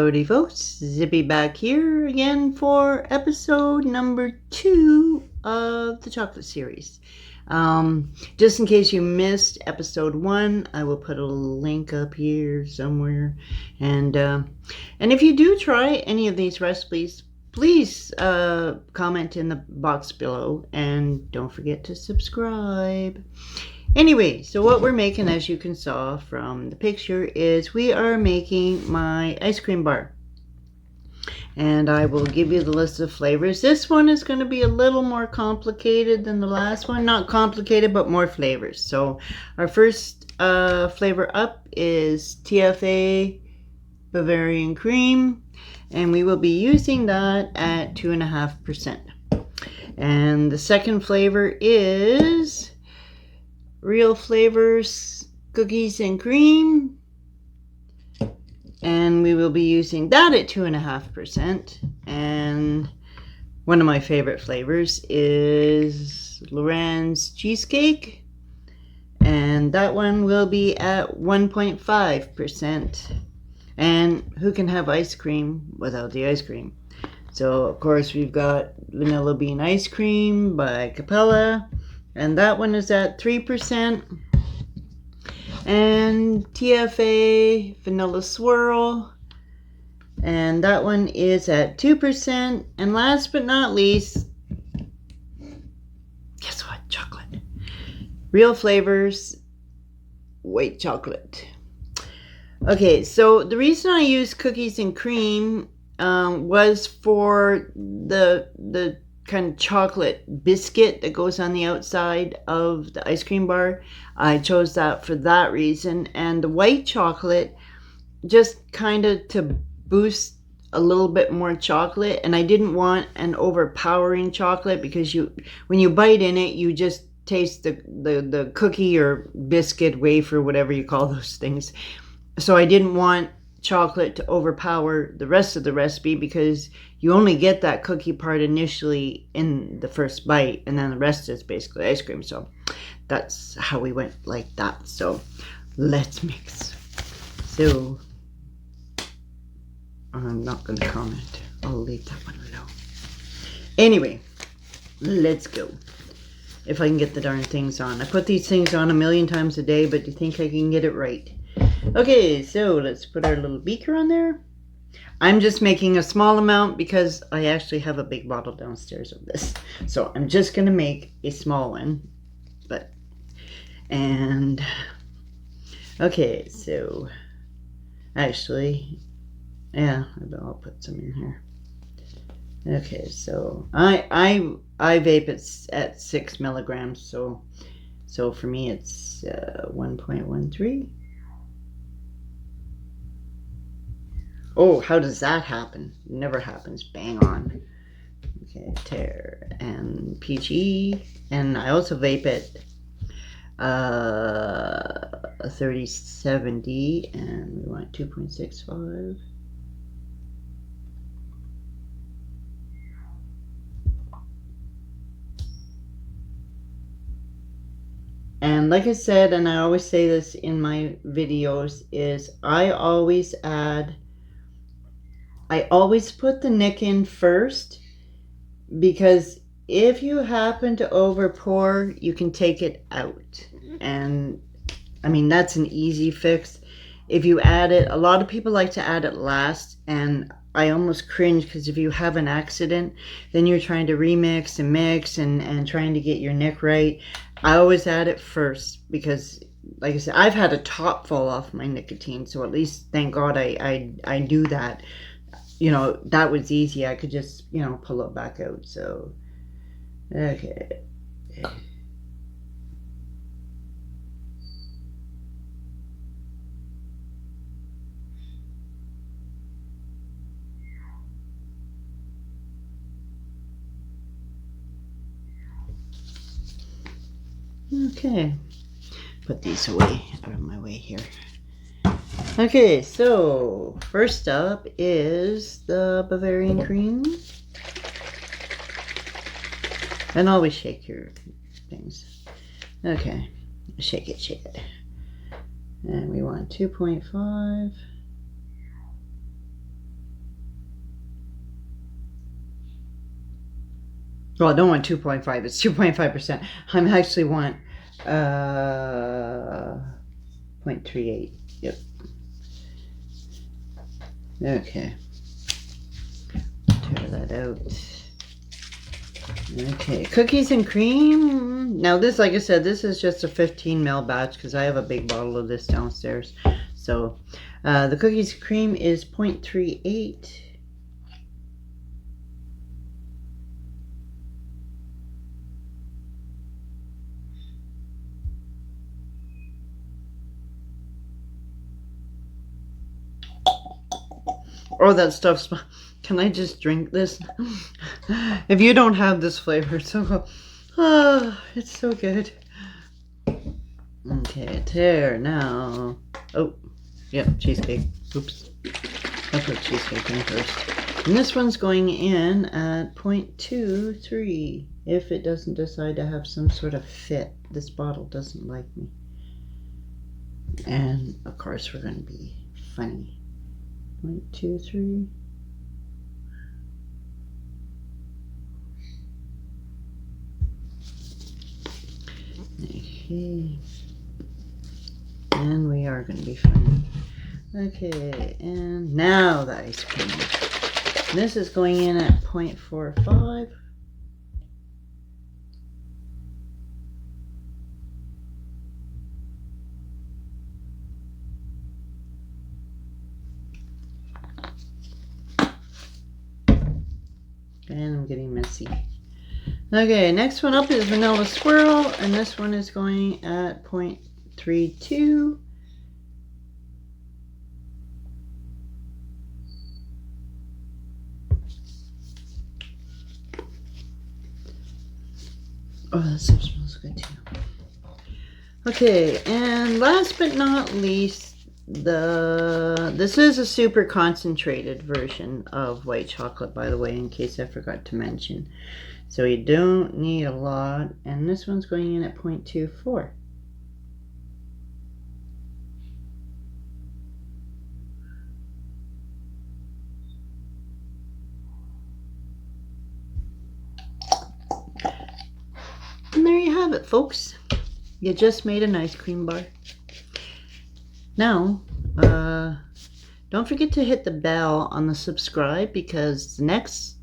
Howdy folks, Zippy back here again for episode number 2 of the chocolate series. Just in case you missed episode 1, I will put a link up here somewhere. And if you do try any of these recipes, please comment in the box below and don't forget to subscribe. Anyway, so what we're making, as you can saw from the picture, is we are making my ice cream bar. And I will give you the list of flavors. This one is going to be a little more complicated than the last one. Not complicated, but more flavors. So our first flavor up is TFA Bavarian Cream. And we will be using that at 2.5%. And the second flavor is Real Flavors Cookies and Cream, and we will be using that at 2.5%. And one of my favorite flavors is Loren's Cheesecake, and that one will be at 1.5%. And who can have ice cream without the ice cream? So of course we've got Vanilla Bean Ice Cream by Capella, and that one is at 3%. And TFA Vanilla Swirl, and that one is at 2%. And last but not least, guess what? Chocolate. Real Flavors White Chocolate. Okay, so the reason I use cookies and cream was for the kind of chocolate biscuit that goes on the outside of the ice cream bar. I chose that for that reason. And the white chocolate, just kind of to boost a little bit more chocolate. And I didn't want an overpowering chocolate, because when you bite in it, you just taste the cookie or biscuit, wafer, whatever you call those things. So I didn't want chocolate to overpower the rest of the recipe, because you only get that cookie part initially in the first bite, and then the rest is basically ice cream. So that's how we went like that. So let's mix. So I'm not going to comment. I'll leave that one alone. Anyway, let's go. If I can get the darn things on. I put these things on a million times a day, but do you think I can get it right? Okay, so let's put our little beaker on there. I'm just making a small amount because I actually have a big bottle downstairs of this. So I'm just going to make a small one. Okay, so actually, yeah, I'll put some in here. Okay, so I vape it at 6 milligrams. So for me it's 1.13. Oh, how does that happen? Never happens. Bang on. Okay, tear and PG. And I also vape it 3070, and we want 2.65. And like I said, and I always say this in my videos, is I always put the nick in first, because if you happen to over pour, you can take it out. And I mean, that's an easy fix. If you add it, a lot of people like to add it last, and I almost cringe, because if you have an accident, then you're trying to remix and mix and trying to get your nick right. I always add it first, because like I said, I've had a top fall off my nicotine, so at least thank God I do that. You know, that was easy. I could just, pull it back out. So, okay. Okay. Put these away out of my way here. Okay, so first up is the Bavarian cream. And always shake your things. Okay, shake it. And we want 2.5. Well, I don't want 2.5. It's 2.5%. I actually want 0.38. Yep. Okay. Tear that out. Okay, cookies and cream. Now this, like I said, this is just a 15 ml batch because I have a big bottle of this downstairs. So the cookies and cream is 0.38. Oh, that stuff's... Can I just drink this? If you don't have this flavor, so... Oh, it's so good. Okay, there, now... Oh, yeah, cheesecake. Oops. I'll put cheesecake in first. And this one's going in at 0.23. If it doesn't decide to have some sort of fit. This bottle doesn't like me. And, of course, we're going to be funny. 0.23. Okay. And we are going to be funny. Okay, and now the ice cream. This is going in at 0.45. And I'm getting messy. Okay, next one up is Vanilla Swirl, and this one is going at 0.32. Oh, that stuff smells good too. Okay, and last but not least, this is a super concentrated version of white chocolate, by the way, in case I forgot to mention. So you don't need a lot, and this one's going in at 0.24. And there you have it, folks. You just made an ice cream bar. Now, don't forget to hit the bell on the subscribe, because the next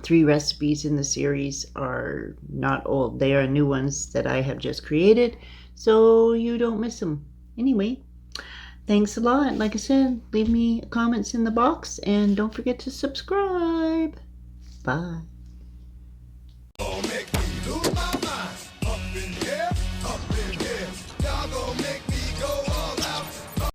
3 recipes in the series are not old. They are new ones that I have just created, so you don't miss them. Anyway, thanks a lot. Like I said, leave me comments in the box, and don't forget to subscribe. Bye.